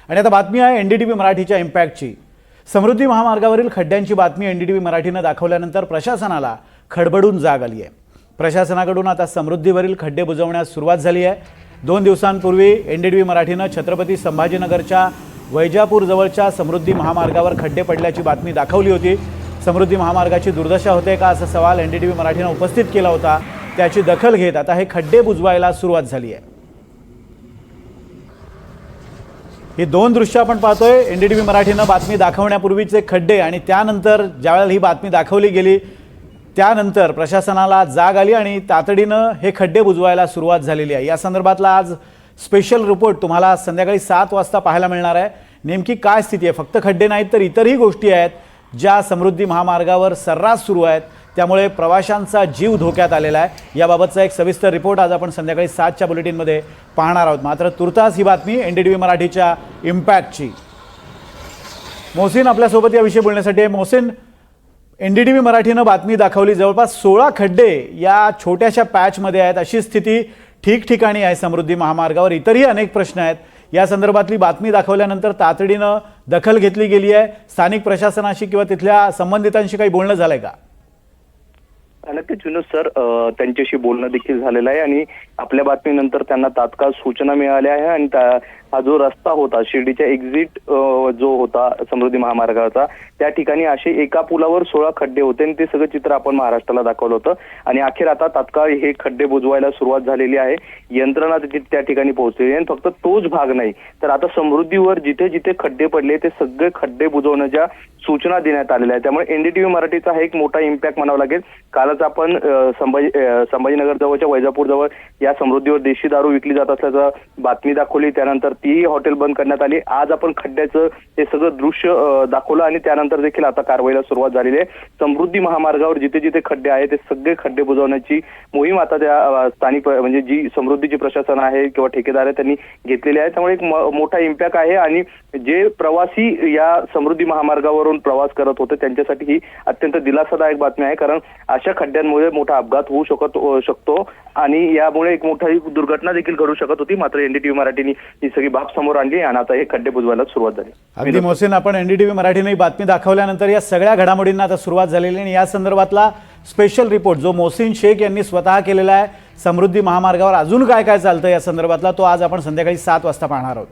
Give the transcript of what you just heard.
आणि आता बातमी आहे एनडीटीव्ही मराठीच्या इम्पॅक्टची। समृद्धी महामार्गावरील खड्ड्यांची बातमी एनडीटीव्ही मराठीने दाखवल्यानंतर प्रशासनाला खडबडून जाग आली आहे। प्रशासनाकडून आता समृद्धीवरील खड्डे बुजवण्यास सुरुवात झाली आहे। 2 दिवसांपूर्वी एनडीटीव्ही मराठीने छत्रपती संभाजीनगरच्या वैजापूर जवळच्या समृद्धी महामार्गावर खड्डे पडल्याची बातमी दाखवली होती। समृद्धी महामार्गाची दुर्दशा होते का असा सवाल एनडीटीव्ही मराठीने उपस्थित केला होता। त्याची दखल घेत आता हे खड्डे बुजवायला सुरुवात झाली आहे। ही 2 दृश्य आपण पाहतोय। एनडीटीव्ही मराठीने बातमी दाखवण्यापूर्वीचे खड्डे आणि त्यानंतर ज्यावेळेला ही बातमी दाखवली गेली त्यानंतर प्रशासनाला जाग आली आणि तातडीनं हे खड्डे बुजवायला सुरुवात झालेली आहे। या संदर्भातला आज स्पेशल रिपोर्ट तुम्हाला संध्याकाळी 7 वाजता पाहायला मिळणार आहे। नेमकी काय स्थिती आहे, फक्त खड्डे नाहीत तर इतरही गोष्टी आहेत ज्या समृद्धी महामार्गावर सर्रास सुरू आहेत, त्यामुळे प्रवाशांचा जीव धोक्यात आलेला आहे। याबाबतचा एक सविस्तर रिपोर्ट आज आपण संध्याकाळी 7च्या बुलेटिनमध्ये पाहणार आहोत। मात्र तुर्तास ही बातमी एनडीटीव्ही मराठीच्या इम्पॅक्टची। मोहसिन आपल्यासोबत याविषयी बोलण्यासाठी आहे। मोहसिन, एनडीटीव्ही मराठीने बातमी दाखवली जवळपास 16 खड्डे या छोट्याशा पॅचमध्ये आहेत, अशी स्थिती ठिकठिकाणी आहे समृद्धी महामार्गावर। इतरही अनेक प्रश्न आहेत। या संदर्भातली बातमी दाखवल्यानंतर तातडीनं दखल घेतली गेली आहे। स्थानिक प्रशासनाशी किंवा तिथल्या संबंधितांशी काही बोलणं झालंय का? नक्कीच विनोद सर, त्यांच्याशी बोलणं देखील झालेलं आहे आणि आपल्या बातमीनंतर त्यांना तात्काळ सूचना मिळाल्या आहे आणि हा जो रस्ता होता शिर्डीच्या एक्झिट जो होता समृद्धी महामार्गाचा, त्या ठिकाणी असे एका पुलावर 16 खड्डे होते आणि ते सगळं चित्र आपण महाराष्ट्राला दाखवलं होतं आणि अखेर आता तात्काळ हे खड्डे बुजवायला सुरुवात झालेली आहे। यंत्रणा त्या ठिकाणी पोहोचलेली आहे आणि फक्त तोच भाग नाही तर आता समृद्धीवर जिथे जिथे खड्डे पडले ते सगळे खड्डे बुजवण्याच्या सूचना देण्यात आलेल्या आहेत। त्यामुळे एनडीटीव्ही मराठीचा हा एक मोठा इम्पॅक्ट म्हणावा लागेल। कालच आपण संभाजीनगर जवळच्या वैजापूर जवळ या समृद्धीवर देशी दारू विकली जात असल्याचा बातमी दाखवली, त्यानंतर ती हॉटेल बंद करण्यात आली। आज आपण खड्ड्याचं हे सगळं दृश्य दाखवलं आणि त्यानंतर देखील आता कारवाईला सुरुवात झालेली आहे। समृद्धी महामार्गावर जिथे जिथे खड्डे आहेत ते सगळे खड्डे बुजवण्याची मोहीम आता त्या स्थानिक म्हणजे जी समृद्धीची प्रशासन आहे किंवा ठेकेदार आहे त्यांनी घेतलेली आहे। त्यामुळे एक मोठा इम्पॅक्ट आहे आणि जे प्रवासी या समृद्धी महामार्गावरून प्रवास करत होते त्यांच्यासाठी ही अत्यंत दिलासादायक बातमी आहे, कारण अशा खड्ड्यांमुळे मोठा अपघात होऊ शकतो आणि यामुळे एक मोठी दुर्घटना देखील घडू शकत होती। मात्र एनडीटीव्ही मराठीने ही सगळी बाब समोर आणली आणि आता हे खड्डे बुजवायला सुरुवात झाली। अगदी मोहसिन, आपण एनडीटीव्ही मराठीने बातमी दाखवल्यानंतर या सगळ्या घडामोडींना आता सुरुवात झालेली आणि या संदर्भातला स्पेशल रिपोर्ट जो मोहसिन शेख यांनी स्वतः केलेला आहे, समृद्धी महामार्गावर अजून काय काय चालतं या संदर्भातला, तो आज आपण संध्याकाळी 7 वाजता पाहणार आहोत।